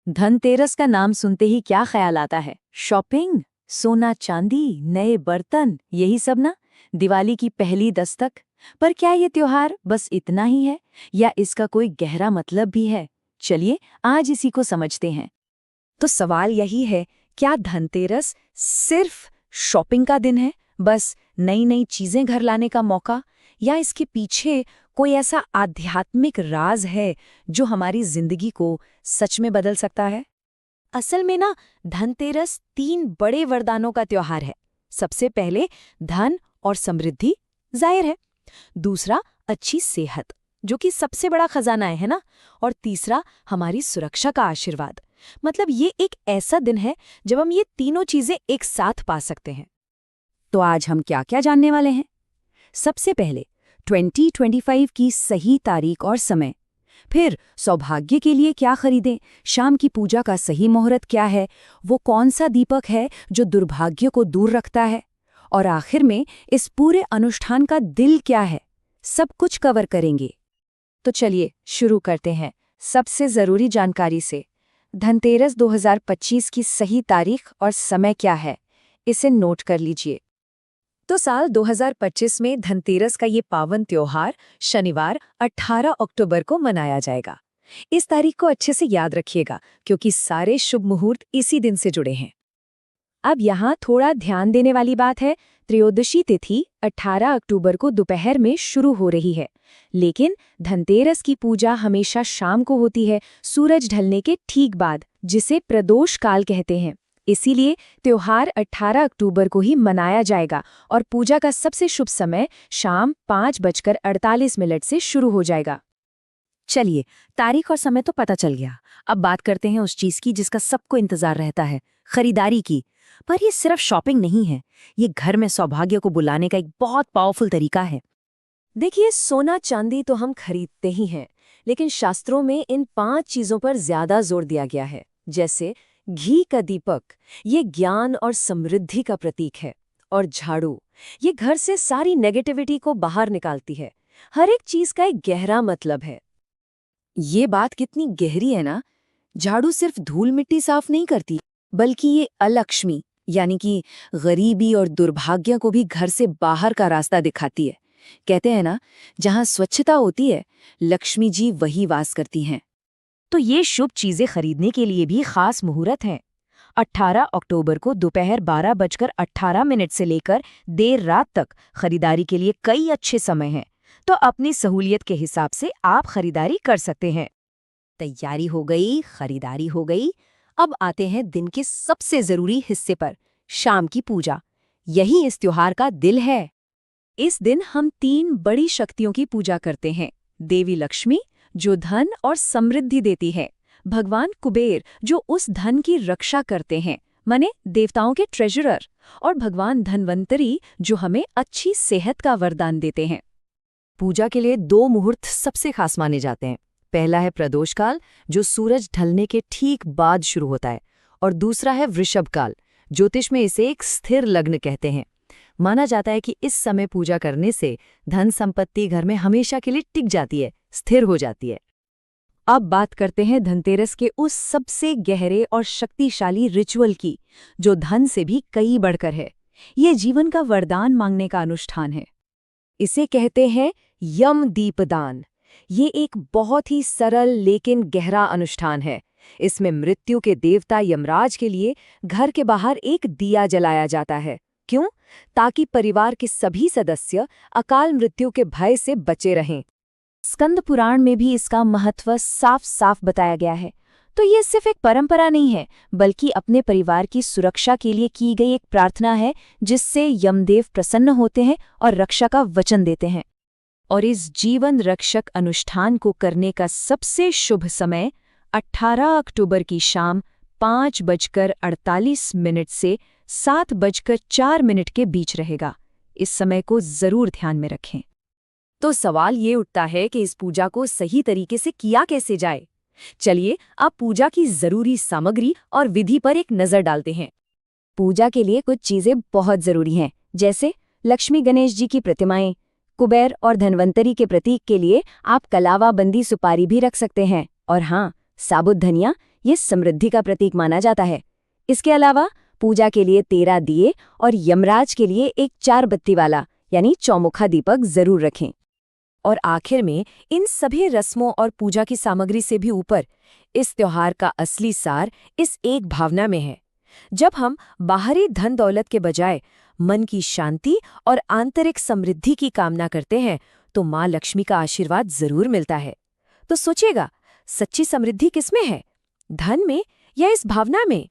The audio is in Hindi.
धनतेरस का नाम सुनते ही क्या ख्याल आता है? शॉपिंग, सोना चांदी, नए बर्तन, यही सब ना? दिवाली की पहली दस्तक। पर क्या ये त्योहार बस इतना ही है या इसका कोई गहरा मतलब भी है? चलिए आज इसी को समझते हैं। तो सवाल यही है, क्या धनतेरस सिर्फ शॉपिंग का दिन है, बस नई नई चीजें घर लाने का मौका, या इसके पीछे कोई ऐसा आध्यात्मिक राज है जो हमारी जिंदगी को सच में बदल सकता है? असल में ना, धनतेरस 3 बड़े वरदानों का त्योहार है। सबसे पहले धन और समृद्धि, जाहिर है। दूसरा अच्छी सेहत, जो कि सबसे बड़ा खजाना है ना। और तीसरा हमारी सुरक्षा का आशीर्वाद। मतलब ये एक ऐसा दिन है जब हम ये तीनों चीजें एक साथ पा सकते हैं। तो आज हम क्या क्या जानने वाले हैं? सबसे पहले 2025 की सही तारीख और समय। फिर सौभाग्य के लिए क्या खरीदें, शाम की पूजा का सही मुहूर्त क्या है, वो कौन सा दीपक है जो दुर्भाग्य को दूर रखता है, और आखिर में इस पूरे अनुष्ठान का दिल क्या है, सब कुछ कवर करेंगे। तो चलिए शुरू करते हैं सबसे जरूरी जानकारी से। धनतेरस 2025 की सही तारीख और समय क्या है, इसे नोट कर लीजिए। तो साल 2025 में धनतेरस का ये पावन त्योहार शनिवार 18 अक्टूबर को मनाया जाएगा। इस तारीख को अच्छे से याद रखिएगा क्योंकि सारे शुभ मुहूर्त इसी दिन से जुड़े हैं। अब यहाँ थोड़ा ध्यान देने वाली बात है, त्रयोदशी तिथि 18 अक्टूबर को दोपहर में शुरू हो रही है, लेकिन धनतेरस की पूजा हमेशा शाम को होती है, सूरज ढलने के ठीक बाद, जिसे प्रदोष काल कहते हैं। इसीलिए त्योहार 18 अक्टूबर को ही मनाया जाएगा और पूजा का सबसे शुभ समय शाम 5:48 से शुरू हो जाएगा। चलिए, तारीख और समय तो पता चल गया। अब बात करते हैं उस चीज की जिसका सबको इंतजार रहता है, खरीदारी की। पर ये सिर्फ शॉपिंग नहीं है, ये घर में सौभाग्य को बुलाने का एक बहुत पावरफुल तरीका है। देखिए, सोना चांदी तो हम खरीदते ही हैं, लेकिन शास्त्रों में इन 5 चीजों पर ज्यादा जोर दिया गया है। जैसे घी का दीपक, ये ज्ञान और समृद्धि का प्रतीक है, और झाड़ू, ये घर से सारी नेगेटिविटी को बाहर निकालती है। हर एक चीज का एक गहरा मतलब है। ये बात कितनी गहरी है ना। झाड़ू सिर्फ धूल मिट्टी साफ नहीं करती, बल्कि ये अलक्ष्मी यानी कि गरीबी और दुर्भाग्य को भी घर से बाहर का रास्ता दिखाती है। कहते हैं ना, जहां स्वच्छता होती है, लक्ष्मी जी वही वास करती हैं। तो ये शुभ चीजें खरीदने के लिए भी खास मुहूर्त हैं। 18 अक्टूबर को दोपहर 12:18 से लेकर देर रात तक खरीदारी के लिए कई अच्छे समय हैं। तो अपनी सहूलियत के हिसाब से आप खरीदारी कर सकते हैं। तैयारी हो गई, खरीदारी हो गई। अब आते हैं दिन के सबसे जरूरी हिस्से पर, शाम की पूजा। यही इस त्योहार का दिल है। इस दिन हम 3 बड़ी शक्तियों की पूजा करते हैं। देवी लक्ष्मी, जो धन और समृद्धि देती है, भगवान कुबेर, जो उस धन की रक्षा करते हैं, माने देवताओं के ट्रेजरर, और भगवान धन्वंतरी, जो हमें अच्छी सेहत का वरदान देते हैं। पूजा के लिए 2 मुहूर्त सबसे खास माने जाते हैं। पहला है प्रदोष काल, जो सूरज ढलने के ठीक बाद शुरू होता है, और दूसरा है वृषभ काल। ज्योतिष में इसे एक स्थिर लग्न कहते हैं। माना जाता है कि इस समय पूजा करने से धन संपत्ति घर में हमेशा के लिए टिक जाती है, स्थिर हो जाती है। अब बात करते हैं धनतेरस के उस सबसे गहरे और शक्तिशाली रिचुअल की, जो धन से भी कई बढ़कर है। ये जीवन का वरदान मांगने का अनुष्ठान है। इसे कहते हैं यम दीपदान। ये एक बहुत ही सरल लेकिन गहरा अनुष्ठान है। इसमें मृत्यु के देवता यमराज के लिए घर के बाहर एक दिया जलाया जाता है। क्यों? ताकि परिवार के सभी सदस्य अकाल मृत्यु के भय से बचे रहें। स्कंद पुराण में भी इसका महत्व साफ साफ बताया गया है। तो ये सिर्फ एक परंपरा नहीं है, बल्कि अपने परिवार की सुरक्षा के लिए की गई एक प्रार्थना है, जिससे यमदेव प्रसन्न होते हैं और रक्षा का वचन देते हैं। और इस जीवन रक्षक अनुष्ठान को करने का सबसे शुभ समय 18 अक्टूबर की शाम 5:48 से 7:04 के बीच रहेगा। इस समय को जरूर ध्यान में रखें। तो सवाल ये उठता है कि इस पूजा को सही तरीके से किया कैसे जाए। चलिए अब पूजा की जरूरी सामग्री और विधि पर एक नजर डालते हैं। पूजा के लिए कुछ चीजें बहुत जरूरी हैं, जैसे लक्ष्मी गणेश जी की प्रतिमाएं, कुबेर और धन्वंतरी के प्रतीक के लिए आप कलावा बंदी सुपारी भी रख सकते हैं, और हाँ, साबुत धनिया ये समृद्धि का प्रतीक माना जाता है। इसके अलावा पूजा के लिए 13 दिए और यमराज के लिए एक 4 बत्ती वाला यानी चौमुखा दीपक जरूर रखें। और आखिर में इन सभी रस्मों और पूजा की सामग्री से भी ऊपर इस त्योहार का असली सार इस एक भावना में है। जब हम बाहरी धन दौलत के बजाय मन की शांति और आंतरिक समृद्धि की कामना करते हैं तो माँ लक्ष्मी का आशीर्वाद जरूर मिलता है। तो सोचिएगा, सच्ची समृद्धि किसमें है, धन में या इस भावना में?